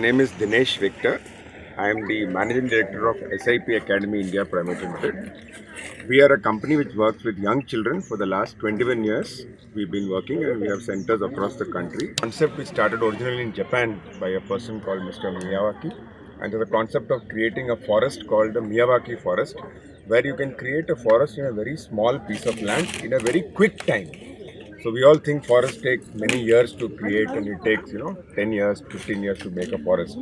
name is Dinesh Victor. I am the Managing Director of SIP Academy India Private Limited. We are a company which works with young children for the last 21 years. We've been working and we have centers across the country. The concept which started originally in Japan by a person called Mr. Miyawaki. And there's a concept of creating a forest called the Miyawaki forest, where you can create a forest in a very small piece of land in a very quick time. So we all think forests take many years to create, and it takes 10 years, 15 years to make a forest.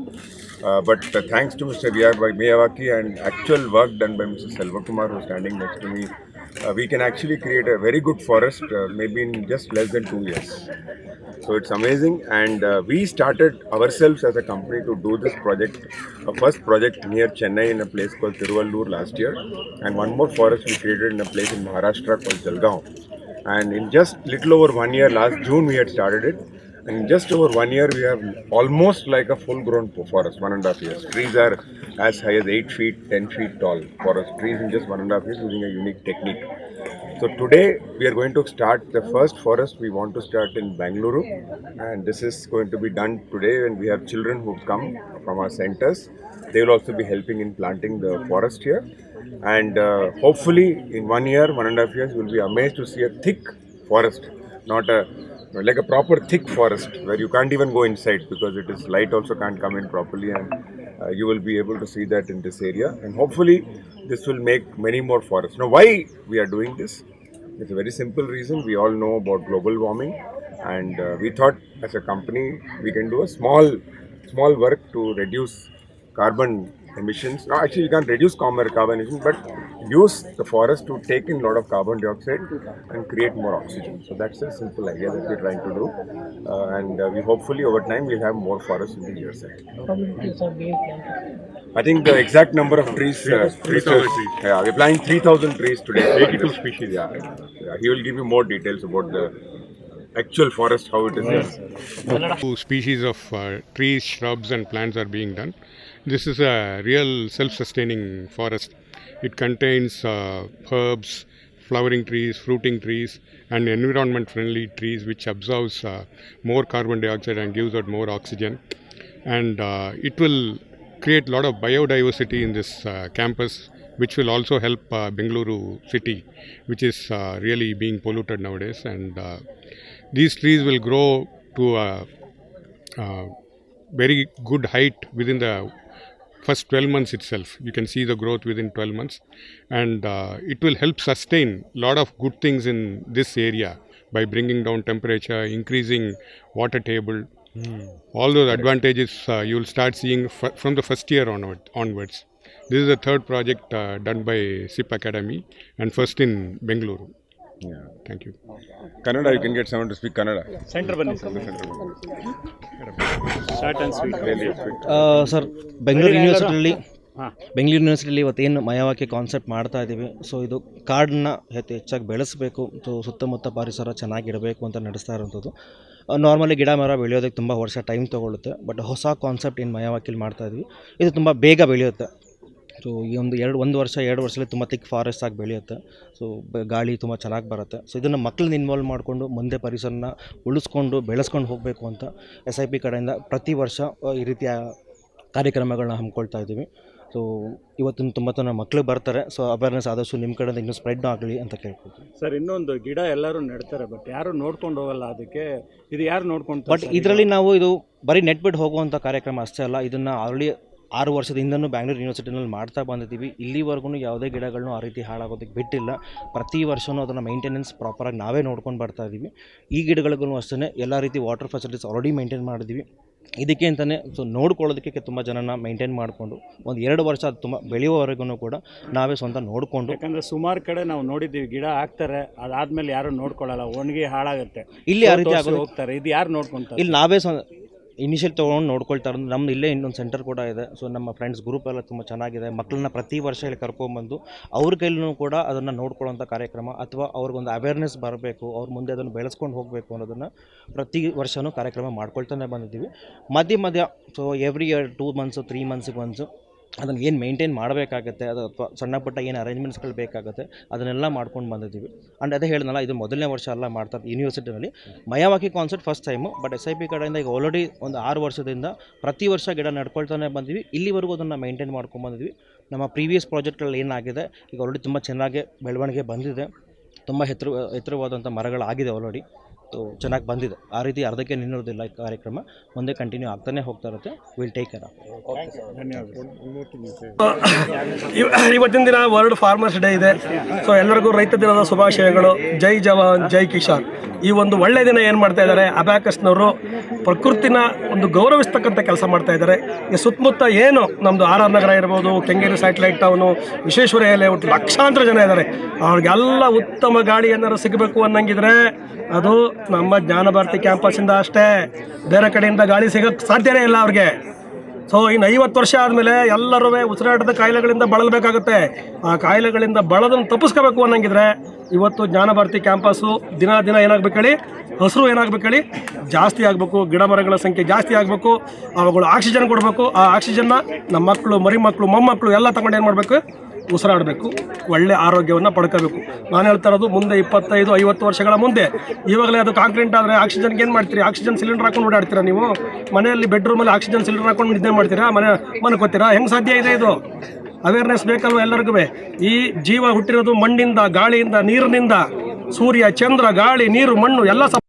But thanks to Mr. V.R. Miyawaki and actual work done by Mr. Selvakumar, who's standing next to me, we can actually create a very good forest maybe in just less than 2 years. So it's amazing, and we started ourselves as a company to do this project, a first project near Chennai in a place called Tiruvallur last year, and one more forest we created in a place in Maharashtra called Jalgaon. And in just little over 1 year, last June we had started it. And in just over 1 year, we have almost like a full-grown forest, 1.5 years. Trees are as high as 8 feet, 10 feet tall. Forest trees in just 1.5 years using a unique technique. So today we are going to start the first forest we want to start in Bangalore, and this is going to be done today. And we have children who come from our centers. They will also be helping in planting the forest here. And hopefully in 1 year, 1.5 years, you will be amazed to see a thick forest, not a like a proper thick forest where you can't even go inside because it is light also can't come in properly, and you will be able to see that in this area. And hopefully this will make many more forests. Now, why we are doing this? It's a very simple reason. We all know about global warming, and we thought as a company we can do a small work to reduce carbon emissions. No, actually, you can't reduce carbon emissions, but use the forest to take in a lot of carbon dioxide and create more oxygen. So that's a simple idea that we're trying to do, and we hopefully over time we'll have more forests in the years ahead. How many trees are being planted? I think the exact number of trees, 3,000 trees. yeah, we're planting 3,000 trees today. 82 species. Yeah, he will give you more details about the actual forest, how it is done. Two species of trees, shrubs, and plants are being done. This is a real self-sustaining forest. It contains herbs, flowering trees, fruiting trees, and environment-friendly trees which absorbs more carbon dioxide and gives out more oxygen. And it will create a lot of biodiversity in this campus, which will also help Bengaluru city, which is really being polluted nowadays. And these trees will grow to a very good height within the first 12 months itself. You can see the growth within 12 months, and it will help sustain a lot of good things in this area by bringing down temperature, increasing water table. All those advantages you will start seeing from the first year onwards. This is the third project done by SIP Academy, and first in Bengaluru. Yeah. Thank you. Kannada, you can get someone to speak Kannada. Centre ಬನ್ನಿ sir short and sweet sir Bengaluru ಯೂನಿವರ್ಸಿಟಿಯಲ್ಲಿ ಇವತ್ತೇನು Miyawaki concept ಮಾಡ್ತಾ ಇದ್ದೀವಿ. So ಇದು ಕಾಡನ್ನ ಹೆಚ್ಚಾಗಿ ಬೆಳೆಸಬೇಕು, so ಸುತ್ತಮುತ್ತ ಪರಿಸರ ಚೆನ್ನಾಗಿಡಬೇಕು ಅಂತ ನಡೆಸ್ತಾ ಇರೋಂಥದ್ದು. ನಾರ್ಮಲಿ ಗಿಡ ಮರ ಬೆಳೆಯೋದಕ್ಕೆ ತುಂಬ ವರ್ಷ ಟೈಮ್ ತೊಗೊಳುತ್ತೆ, ಬಟ್ ಹೊಸ ಕಾನ್ಸೆಪ್ಟ್ ಏನು ಮಯವಾಕಿಲಿ ಮಾಡ್ತಾ ಇದ್ವಿ ಇದು ತುಂಬ ಬೇಗ ಬೆಳೆಯುತ್ತೆ. ಸೊ ಈ ಒಂದು ವರ್ಷ 2 ವರ್ಷದಲ್ಲಿ ತುಂಬ ತಿಕ್ ಫಾರೆಸ್ಟ್ ಆಗಿ ಬೆಳೆಯುತ್ತೆ. ಸೊ ಗಾಳಿ ತುಂಬ ಚೆನ್ನಾಗಿ ಬರುತ್ತೆ. ಸೊ ಇದನ್ನು ಮಕ್ಕಳನ್ನ ಇನ್ವಾಲ್ವ್ ಮಾಡಿಕೊಂಡು ಮುಂದೆ ಪರಿಸರನ ಉಳಿಸ್ಕೊಂಡು ಬೆಳೆಸ್ಕೊಂಡು ಹೋಗಬೇಕು ಅಂತ SIP ಕಡೆಯಿಂದ ಪ್ರತಿ ವರ್ಷ ಈ ರೀತಿಯ ಕಾರ್ಯಕ್ರಮಗಳನ್ನ ಹಮ್ಮಿಕೊಳ್ತಾ ಇದ್ದೀವಿ. ಸೊ ಇವತ್ತಿನ ತುಂಬ ಮಕ್ಕಳು ಬರ್ತಾರೆ. ಸೊ ಅವೇರ್ನೆಸ್ ಆದಷ್ಟು ನಿಮ್ಮ ಕಡೆಯಿಂದ ಇನ್ನೂ ಸ್ಪ್ರೆಡ್ ಆಗಲಿ ಅಂತ ಕೇಳ್ಕೊಳ್ತೀವಿ. ಸರ್, ಇನ್ನೊಂದು ಗಿಡ ಎಲ್ಲರೂ ನೆಡ್ತಾರೆ, ಬಟ್ ಯಾರು ನೋಡ್ಕೊಂಡು ಹೋಗಲ್ಲ. ಅದಕ್ಕೆ ಇದು ಯಾರು ನೋಡ್ಕೊಂಡು? ಬಟ್ ಇದರಲ್ಲಿ ನಾವು ಇದು ಬರೀ ನೆಟ್ಬಿಟ್ಟು ಹೋಗುವಂಥ ಕಾರ್ಯಕ್ರಮ ಅಷ್ಟೇ ಅಲ್ಲ, ಇದನ್ನು ಆಲ್ರೆಡಿ 6 ವರ್ಷದಿಂದನೂ ಬ್ಯಾಂಗ್ಳೂರು ಯೂನಿವರ್ಸಿಟಿನಲ್ಲಿ ಮಾಡ್ತಾ ಬಂದಿದ್ದೀವಿ. ಇಲ್ಲಿವರೆಗೂ ಯಾವುದೇ ಗಿಡಗಳನ್ನು ಆ ರೀತಿ ಹಾಳಾಗೋದಕ್ಕೆ ಬಿಟ್ಟಿಲ್ಲ. ಪ್ರತಿ ವರ್ಷವೂ ಅದನ್ನು ಮೇಂಟೆನೆನ್ಸ್ ಪ್ರಾಪರಾಗಿ ನಾವೇ ನೋಡ್ಕೊಂಡು ಬರ್ತಾ ಇದ್ದೀವಿ. ಈ ಗಿಡಗಳಿಗೂ ಅಷ್ಟೇ ಎಲ್ಲ ರೀತಿ ವಾಟರ್ ಫೆಸಿಲಿಟೀಸ್ ಆಲ್ರೆಡಿ ಮೇಂಟೈನ್ ಮಾಡಿದ್ದೀವಿ. ಇದಕ್ಕೆ ಅಂತಲೇ ಸೊ ನೋಡ್ಕೊಳ್ಳೋದಕ್ಕೆ ತುಂಬ ಜನನ ಮೇಂಟೈನ್ ಮಾಡಿಕೊಂಡು 1-2 ವರ್ಷ ಅದು ತುಂಬ ಬೆಳೆಯುವವರೆಗೂ ಕೂಡ ನಾವೇ ಸ್ವಂತ ನೋಡಿಕೊಂಡು. ಯಾಕಂದರೆ ಸುಮಾರು ಕಡೆ ನಾವು ನೋಡಿದ್ದೀವಿ, ಗಿಡ ಹಾಕ್ತಾರೆ, ಅದಾದಮೇಲೆ ಯಾರು ನೋಡ್ಕೊಳ್ಳಲ್ಲ, ಒಣಗಿ ಹಾಳಾಗುತ್ತೆ. ಇಲ್ಲಿ ಆ ರೀತಿ ಹೋಗ್ತಾರೆ. ಇದು ಯಾರು ನೋಡ್ಕೊತಾರೆ? ಇಲ್ಲಿ ನಾವೇ ಇನಿಷಿಯಲ್ ತೊಗೊಂಡು ನೋಡ್ಕೊಳ್ತಾ ಇರೋದು. ನಮ್ದು ಇಲ್ಲೇ ಇನ್ನೊಂದು ಸೆಂಟರ್ ಕೂಡ ಇದೆ. ಸೊ ನಮ್ಮ ಫ್ರೆಂಡ್ಸ್ ಗ್ರೂಪ್ ಎಲ್ಲ ತುಂಬ ಚೆನ್ನಾಗಿದೆ. ಮಕ್ಕಳನ್ನ ಪ್ರತಿ ವರ್ಷ ಇಲ್ಲಿ ಕರ್ಕೊಂಡ್ಬಂದು ಅವ್ರ ಕೈಲೂ ಕೂಡ ಅದನ್ನು ನೋಡ್ಕೊಳ್ಳೋಂಥ ಕಾರ್ಯಕ್ರಮ, ಅಥವಾ ಅವ್ರಿಗೊಂದು ಅವೇರ್ನೆಸ್ ಬರಬೇಕು, ಅವ್ರ ಮುಂದೆ ಅದನ್ನು ಬೆಳೆಸ್ಕೊಂಡು ಹೋಗಬೇಕು ಅನ್ನೋದನ್ನು ಪ್ರತಿ ವರ್ಷವೂ ಕಾರ್ಯಕ್ರಮ ಮಾಡ್ಕೊಳ್ತಾನೆ ಬಂದಿದ್ದೀವಿ. ಮಧ್ಯ ಸೊ ಎವ್ರಿ ಇಯರ್ 2 ಮಂತ್ಸು 3 ಮಂತ್ಸಿಗೆ ಒನ್ಸು ಅದನ್ನು ಏನು ಮೇಂಟೈನ್ ಮಾಡಬೇಕಾಗತ್ತೆ, ಅದು ಅಥವಾ ಸಣ್ಣ ಪುಟ್ಟ ಏನು ಅರೇಂಜ್ಮೆಂಟ್ಸ್ಗಳು ಬೇಕಾಗುತ್ತೆ ಅದನ್ನೆಲ್ಲ ಮಾಡ್ಕೊಂಡು ಬಂದಿದ್ದೀವಿ. ಆ್ಯಂಡ್ ಅದೇ ಹೇಳಿದ್ನಲ್ಲ, ಇದು ಮೊದಲನೇ ವರ್ಷ ಅಲ್ಲ ಮಾಡ್ತಾ ಯೂನಿವರ್ಸಿಟಿನಲ್ಲಿ. Miyawaki concept first time, but SIP ಕಡೆಯಿಂದ ಈಗ ಆಲ್ರೆಡಿ ಒಂದು 6 ವರ್ಷದಿಂದ ಪ್ರತಿ ವರ್ಷ ಗಿಡ ನಡ್ಕೊಳ್ತಾನೆ ಬಂದಿವಿ. ಇಲ್ಲಿವರೆಗೂ ಅದನ್ನು ಮೇಂಟೈನ್ ಮಾಡ್ಕೊಂಡು ಬಂದಿದ್ವಿ. ನಮ್ಮ ಪ್ರೀವಿಯಸ್ ಪ್ರಾಜೆಕ್ಟ್ಗಳಲ್ಲಿ ಏನಾಗಿದೆ ಈಗ ಆಲ್ರೆಡಿ ತುಂಬ ಚೆನ್ನಾಗಿ ಬೆಳವಣಿಗೆ ಬಂದಿದೆ. ತುಂಬ ಎತ್ತರವಾದಂಥ ಮರಗಳಾಗಿದೆ ಆಲ್ರೆಡಿ. ಚೆನ್ನಾಗಿ ಬಂದಿದೆ. ಆ ರೀತಿ ಅರ್ಧಕ್ಕೆ ನಿಲ್ಲೋದಿಲ್ಲ ಈ ಕಾರ್ಯಕ್ರಮ, ಮುಂದೆ ಕಂಟಿನ್ಯೂ ಆಗ್ತಾನೆ ಹೋಗ್ತಾ ಇರುತ್ತೆ. Will take care of. ಇವತ್ತಿನ ದಿನ ವರ್ಲ್ಡ್ ಫಾರ್ಮರ್ಸ್ ಡೇ ಇದೆ. ಸೊ ಎಲ್ಲರಿಗೂ ರೈತ ದಿನದ ಶುಭಾಶಯಗಳು. ಜೈ ಜವಾನ್ ಜೈ ಕಿಸಾನ್. ಈ ಒಂದು ಒಳ್ಳೆ ದಿನ ಏನು ಮಾಡ್ತಾ ಇದ್ದಾರೆ, ಅಬ್ಯಾಕಸ್ನವರು ಪ್ರಕೃತಿನ ಒಂದು ಗೌರವಿಸ್ತಕ್ಕಂಥ ಕೆಲಸ ಮಾಡ್ತಾ ಇದ್ದಾರೆ. ಈ ಸುತ್ತಮುತ್ತ ಏನು ನಮ್ಮದು RR ನಗರ ಇರ್ಬೋದು, Kengeri satellite town, Visvesvaraya layout, ಲಕ್ಷಾಂತರ ಜನ ಇದ್ದಾರೆ. ಅವ್ರಿಗೆಲ್ಲ ಉತ್ತಮ ಗಾಳಿ ಏನಾದ್ರು ಸಿಗಬೇಕು ಅನ್ನಂಗಿದ್ರೆ ಅದು ನಮ್ಮ ಜ್ಞಾನಭಾರತಿ ಕ್ಯಾಂಪಸ್ಸಿಂದ ಅಷ್ಟೇ. ಬೇರೆ ಕಡೆಯಿಂದ ಗಾಳಿ ಸಿಗೋಕ್ಕೆ ಸಾಧ್ಯನೇ ಇಲ್ಲ ಅವ್ರಿಗೆ. ಸೊ ಇನ್ನು 50 ವರ್ಷ ಆದಮೇಲೆ ಎಲ್ಲರೂ ಉಸಿರಾಟದ ಕಾಯಿಲೆಗಳಿಂದ ಬಳಲಬೇಕಾಗುತ್ತೆ. ಆ ಕಾಯಿಲೆಗಳಿಂದ ಬಳದನ್ನು ತಪ್ಪಿಸ್ಕೋಬೇಕು ಅನ್ನಂಗಿದ್ರೆ ಇವತ್ತು ಜ್ಞಾನಭಾರತಿ ಕ್ಯಾಂಪಸ್ಸು ದಿನ ದಿನ ಏನಾಗಬೇಕು ಹೇಳಿ, ಹಸಿರು ಏನಾಗಬೇಕು ಹೇಳಿ, ಜಾಸ್ತಿ ಆಗಬೇಕು. ಗಿಡ ಮರಗಳ ಸಂಖ್ಯೆ ಜಾಸ್ತಿ ಆಗಬೇಕು. ಅವುಗಳು ಆಕ್ಸಿಜನ್ ಕೊಡಬೇಕು. ಆ ಆಕ್ಸಿಜನ್ನ ನಮ್ಮ ಮಕ್ಕಳು, ಮರಿ ಮಕ್ಕಳು, ಮೊಮ್ಮಕ್ಕಳು ಎಲ್ಲ ತಗೊಂಡು ಏನು ಮಾಡಬೇಕು, ಉಸಿರಾಡಬೇಕು, ಒಳ್ಳೆ ಆರೋಗ್ಯವನ್ನು ಪಡ್ಕೋಬೇಕು. ನಾನು ಹೇಳ್ತಾ ಇರೋದು ಮುಂದೆ 25-50 ವರ್ಷಗಳ ಮುಂದೆ. ಇವಾಗಲೇ ಅದು ಕಾಂಕ್ರೀಟ್ ಆದರೆ ಆಕ್ಸಿಜನ್ಗೆ ಏನು ಮಾಡ್ತೀರಿ? ಆಕ್ಸಿಜನ್ ಸಿಲಿಂಡರ್ ಹಾಕೊಂಡು ಓಡಾಡ್ತೀರಾ ನೀವು? ಮನೆಯಲ್ಲಿ ಬೆಡ್ರೂಮಲ್ಲಿ ಆಕ್ಸಿಜನ್ ಸಿಲಿಂಡರ್ ಹಾಕೊಂಡು ನಿದ್ದೆ ಮಾಡ್ತೀರಾ? ಮನಕೋತೀರಾ? ಹೆಂಗೆ ಸಾಧ್ಯ ಇದೆ ಇದು? ಅವೇರ್ನೆಸ್ ಬೇಕಲ್ವ ಎಲ್ಲರಿಗೂ. ಈ ಜೀವ ಹುಟ್ಟಿರೋದು ಮಣ್ಣಿಂದ, ಗಾಳಿಯಿಂದ, ನೀರಿನಿಂದ. ಸೂರ್ಯ, ಚಂದ್ರ, ಗಾಳಿ, ನೀರು, ಮಣ್ಣು ಎಲ್ಲ ಸಪೋರ್ಟ್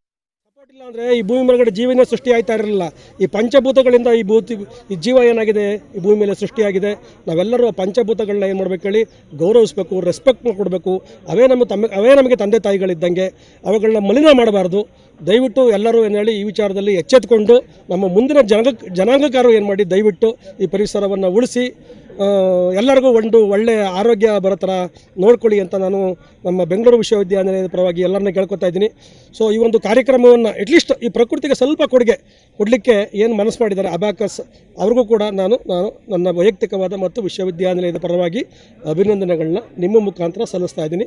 ಇಲ್ಲ ಅಂದರೆ ಈ ಭೂಮಿ ಮೇಲ್ಗಡೆ ಜೀವನ ಸೃಷ್ಟಿ ಆಯ್ತಾ ಇರಲಿಲ್ಲ. ಈ ಪಂಚಭೂತಗಳಿಂದ ಈ ಜೀವ ಏನಾಗಿದೆ ಈ ಭೂಮಿ ಮೇಲೆ ಸೃಷ್ಟಿಯಾಗಿದೆ. ನಾವೆಲ್ಲರೂ ಆ ಪಂಚಭೂತಗಳನ್ನ ಏನು ಮಾಡಬೇಕು ಹೇಳಿ, ಗೌರವಿಸಬೇಕು, ರೆಸ್ಪೆಕ್ಟ್ ಕೊಡಬೇಕು. ಅವೇ ನಮಗೆ ತಂದೆ ತಾಯಿಗಳಿದ್ದಂಗೆ. ಅವುಗಳನ್ನ ಮಲಿನ ಮಾಡಬಾರ್ದು. ದಯವಿಟ್ಟು ಎಲ್ಲರೂ ಏನು ಹೇಳಿ ಈ ವಿಚಾರದಲ್ಲಿ ಎಚ್ಚೆತ್ತುಕೊಂಡು ನಮ್ಮ ಮುಂದಿನ ಜನಾಂಗಕಾರರು ಏನು ಮಾಡಿ ದಯವಿಟ್ಟು ಈ ಪರಿಸರವನ್ನು ಉಳಿಸಿ ಎಲ್ಲರಿಗೂ ಒಂದು ಒಳ್ಳೆಯ ಆರೋಗ್ಯ ಬರೋ ಥರ ನೋಡ್ಕೊಳ್ಳಿ ಅಂತ ನಾನು ನಮ್ಮ ಬೆಂಗಳೂರು ವಿಶ್ವವಿದ್ಯಾನಿಲಯದ ಪರವಾಗಿ ಎಲ್ಲರನ್ನ ಕೇಳ್ಕೊತಾ ಇದ್ದೀನಿ. ಸೊ ಈ ಒಂದು ಕಾರ್ಯಕ್ರಮವನ್ನು ಅಟ್ಲೀಸ್ಟ್ ಈ ಪ್ರಕೃತಿಗೆ ಸ್ವಲ್ಪ ಕೊಡುಗೆ ಕೊಡಲಿಕ್ಕೆ ಏನು ಮನಸ್ಸು ಮಾಡಿದ್ದಾರೆ ಅಬ್ಯಾಕಸ್, ಅವ್ರಿಗೂ ಕೂಡ ನಾನು ನನ್ನ ವೈಯಕ್ತಿಕವಾದ ಮತ್ತು ವಿಶ್ವವಿದ್ಯಾನಿಲಯದ ಪರವಾಗಿ ಅಭಿನಂದನೆಗಳನ್ನ ನಿಮ್ಮ ಮುಖಾಂತರ ಸಲ್ಲಿಸ್ತಾ ಇದ್ದೀನಿ.